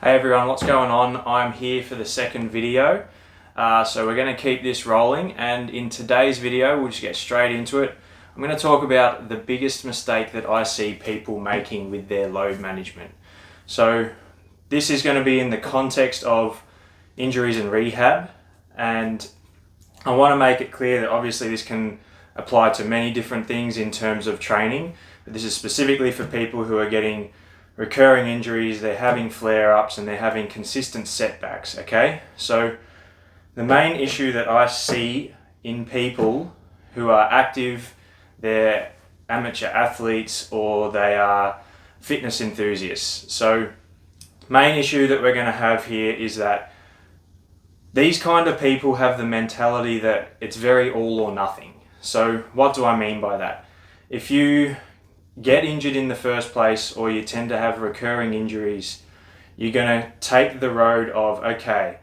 Hey everyone, what's going on? I'm here for the second video. So we're going to keep this rolling, and in today's video we'll just get straight into it. I'm going to talk about the biggest mistake that I see people making with their load management. So this is going to be in the context of injuries and rehab, and I want to make it clear that obviously this can apply to many different things in terms of training, but this is specifically for people who are getting recurring injuries, they're having flare-ups, and they're having consistent setbacks, okay? So the main issue that I see in people who are active, they're amateur athletes or they are fitness enthusiasts. So main issue that we're going to have here is that these kind of people have the mentality that it's very all or nothing. So what do I mean by that? If you get injured in the first place, or you tend to have recurring injuries, you're going to take the road of, okay,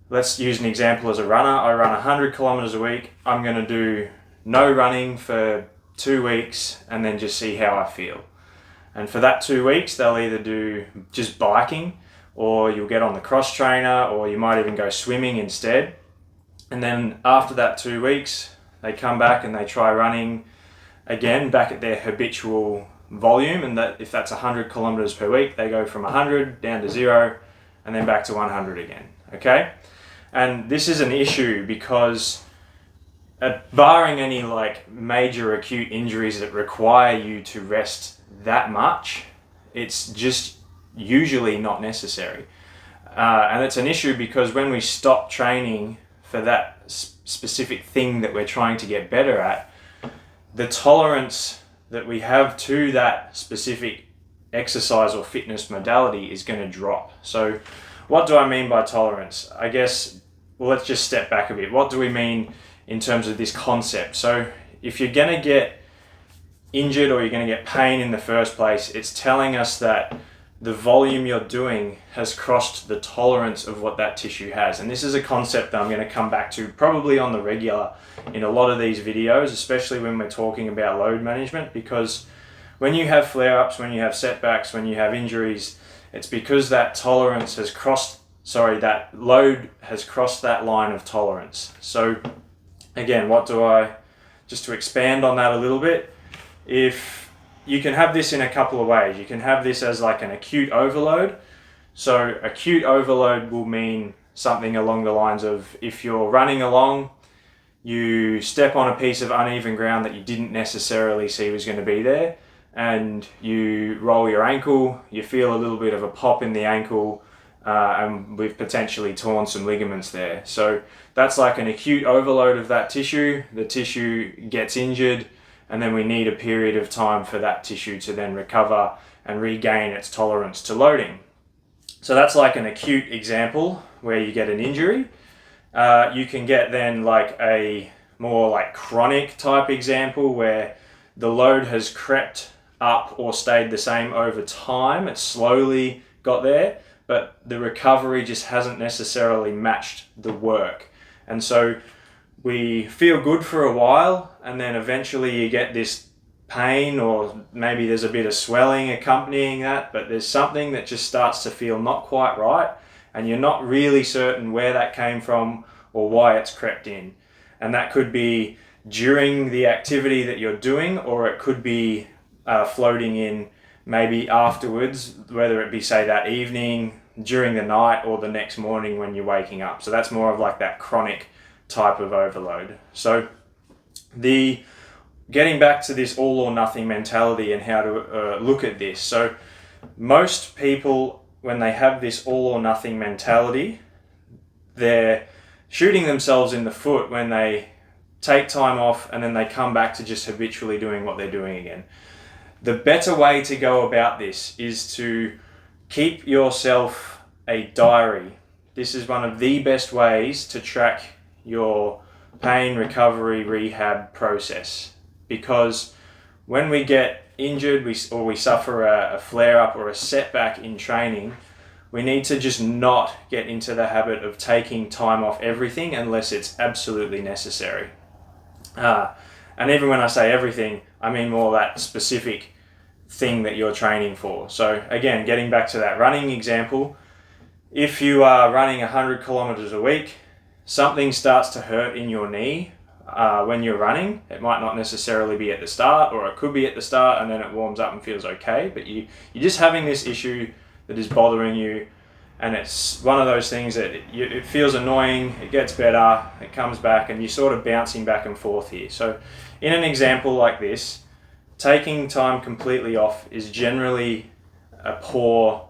let's use an example as a runner. I run 100 kilometers a week. I'm going to do no running for 2 weeks and then just see how I feel. And for that 2 weeks, they'll either do just biking, or you'll get on the cross trainer, or you might even go swimming instead. And then after that 2 weeks, they come back and they try running again back at their habitual volume, and that if that's 100 kilometers per week, they go from 100 down to 0 and then back to 100 again, okay? And this is an issue because barring any major acute injuries that require you to rest that much, it's just usually not necessary. And it's an issue because when we stop training for that specific thing that we're trying to get better at, the tolerance that we have to that specific exercise or fitness modality is going to drop. So what do I mean by tolerance? I guess, well, let's just step back a bit. What do we mean in terms of this concept? So if you're going to get injured or you're going to get pain in the first place, it's telling us that the volume you're doing has crossed the tolerance of what that tissue has. And this is a concept that I'm going to come back to probably on the regular in a lot of these videos, especially when we're talking about load management, because when you have flare-ups, when you have setbacks, when you have injuries, it's because that tolerance has crossed, that load has crossed that line of tolerance. So again, just to expand on that a little bit, if you can have this in a couple of ways. You can have this as like an acute overload. So acute overload will mean something along the lines of, if you're running along, you step on a piece of uneven ground that you didn't necessarily see was going to be there, and you roll your ankle, you feel a little bit of a pop in the ankle, and we've potentially torn some ligaments there. So that's like an acute overload of that tissue. The tissue gets injured, and then we need a period of time for that tissue to then recover and regain its tolerance to loading. So that's like an acute example where you get an injury. You can get then like a more like chronic type example where the load has crept up or stayed the same over time. It slowly got there, but the recovery just hasn't necessarily matched the work. And so we feel good for a while, and then eventually you get this pain, or maybe there's a bit of swelling accompanying that, but there's something that just starts to feel not quite right, and you're not really certain where that came from or why it's crept in. And that could be during the activity that you're doing, or it could be floating in maybe afterwards, whether it be, say, that evening, during the night, or the next morning when you're waking up. So that's more of like that chronic type of overload. So getting back to this all or nothing mentality and how to look at this. So most people, when they have this all or nothing mentality, they're shooting themselves in the foot when they take time off and then they come back to just habitually doing what they're doing again. The better way to go about this is to keep yourself a diary. This is one of the best ways to track your pain, recovery, rehab process, because when we get injured or we suffer a flare-up or a setback in training, we need to just not get into the habit of taking time off everything unless it's absolutely necessary. And even when I say everything, I mean more that specific thing that you're training for. So again, getting back to that running example, If you are running 100 kilometers a week, something starts to hurt in your knee when you're running. It might not necessarily be at the start, or it could be at the start and then it warms up and feels okay, but you're just having this issue that is bothering you, and it's one of those things that it feels annoying, it gets better, it comes back, and you're sort of bouncing back and forth here. So in an example like this, taking time completely off is generally a poor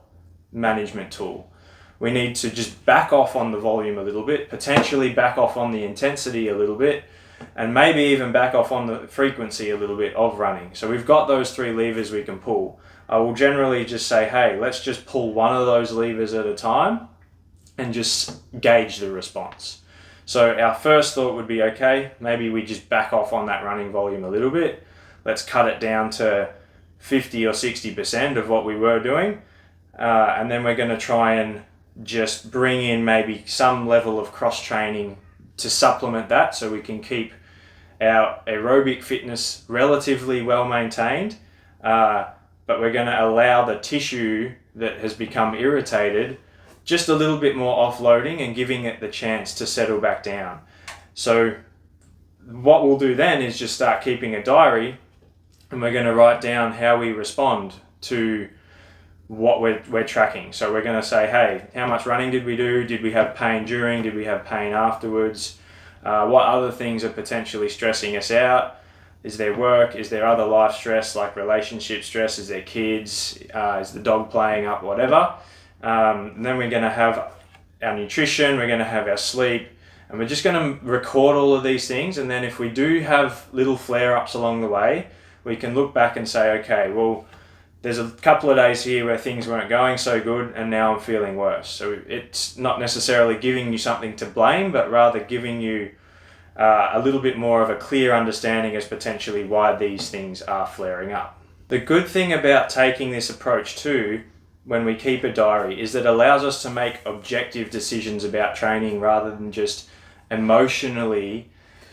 management tool. We need to just back off on the volume a little bit, potentially back off on the intensity a little bit, and maybe even back off on the frequency a little bit of running. So we've got those three levers we can pull. I will generally just say, hey, let's just pull one of those levers at a time and just gauge the response. So our first thought would be, okay, maybe we just back off on that running volume a little bit. Let's cut it down to 50 or 60% of what we were doing. And then we're going to try and just bring in maybe some level of cross training to supplement that, so we can keep our aerobic fitness relatively well maintained, but we're going to allow the tissue that has become irritated just a little bit more offloading and giving it the chance to settle back down. So what we'll do then is just start keeping a diary, and we're going to write down how we respond to what we're tracking. So we're going to say, hey, how much running did we do? Did we have pain during? Did we have pain afterwards? What other things are potentially stressing us out? Is there work? Is there other life stress, like relationship stress? Is there kids? Is the dog playing up? Whatever. And then we're going to have our nutrition, we're going to have our sleep, and we're just going to record all of these things. And then if we do have little flare-ups along the way, we can look back and say, okay, well, there's a couple of days here where things weren't going so good and now I'm feeling worse. So it's not necessarily giving you something to blame, but rather giving you a little bit more of a clear understanding as potentially why these things are flaring up. The good thing about taking this approach too, when we keep a diary, is that it allows us to make objective decisions about training rather than just emotionally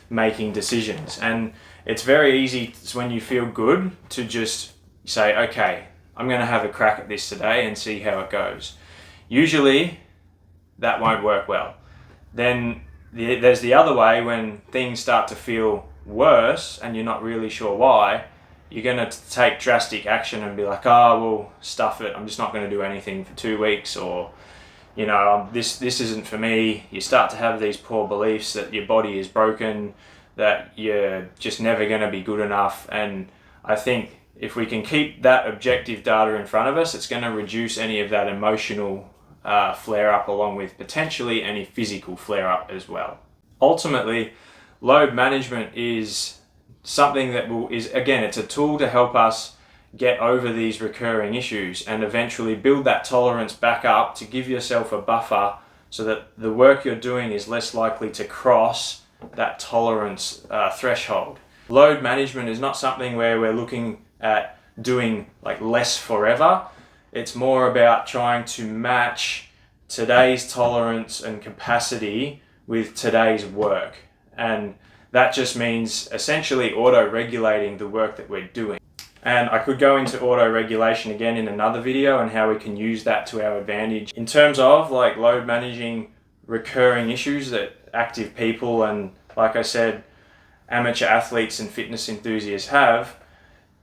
making decisions. And it's very easy when you feel good to just say, okay, I'm going to have a crack at this today and see how it goes. Usually that won't work well. Then there's the other way, when things start to feel worse and you're not really sure why, you're going to take drastic action and be like, oh, well, stuff it, I'm just not going to do anything for 2 weeks, or, you know, this isn't for me. You start to have these poor beliefs that your body is broken, that you're just never going to be good enough. And I think if we can keep that objective data in front of us, it's going to reduce any of that emotional flare-up, along with potentially any physical flare-up as well. Ultimately, load management is something that again, it's a tool to help us get over these recurring issues and eventually build that tolerance back up to give yourself a buffer so that the work you're doing is less likely to cross that tolerance threshold. Load management is not something where we're looking at doing like less forever. It's more about trying to match today's tolerance and capacity with today's work. And that just means essentially auto-regulating the work that we're doing. And I could go into auto-regulation again in another video and how we can use that to our advantage. In terms of like load managing recurring issues that active people and, like I said, amateur athletes and fitness enthusiasts have,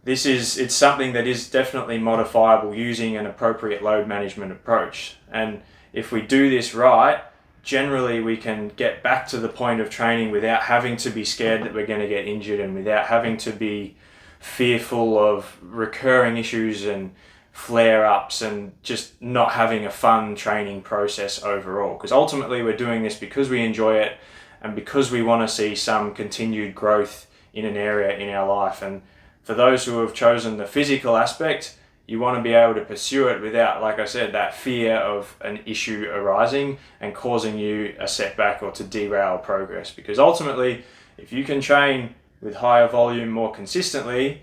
it's something that is definitely modifiable using an appropriate load management approach. And if we do this right, generally we can get back to the point of training without having to be scared that we're going to get injured, and without having to be fearful of recurring issues and flare-ups, and just not having a fun training process overall. Because ultimately we're doing this because we enjoy it and because we want to see some continued growth in an area in our life. And for those who have chosen the physical aspect, you want to be able to pursue it without, like I said, that fear of an issue arising and causing you a setback or to derail progress. Because ultimately, if you can train with higher volume more consistently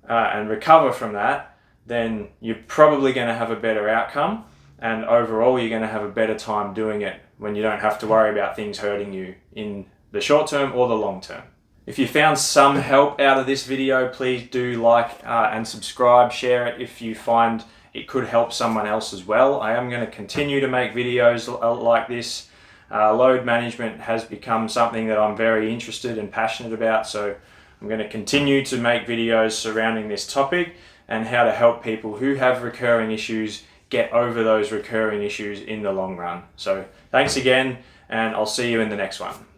and recover from that, then you're probably going to have a better outcome, and overall you're going to have a better time doing it when you don't have to worry about things hurting you in the short term or the long term. If you found some help out of this video, please do like and subscribe, share it if you find it could help someone else as well. I am going to continue to make videos like this. Load management has become something that I'm very interested and passionate about, so I'm going to continue to make videos surrounding this topic and how to help people who have recurring issues get over those recurring issues in the long run. So thanks again, and I'll see you in the next one.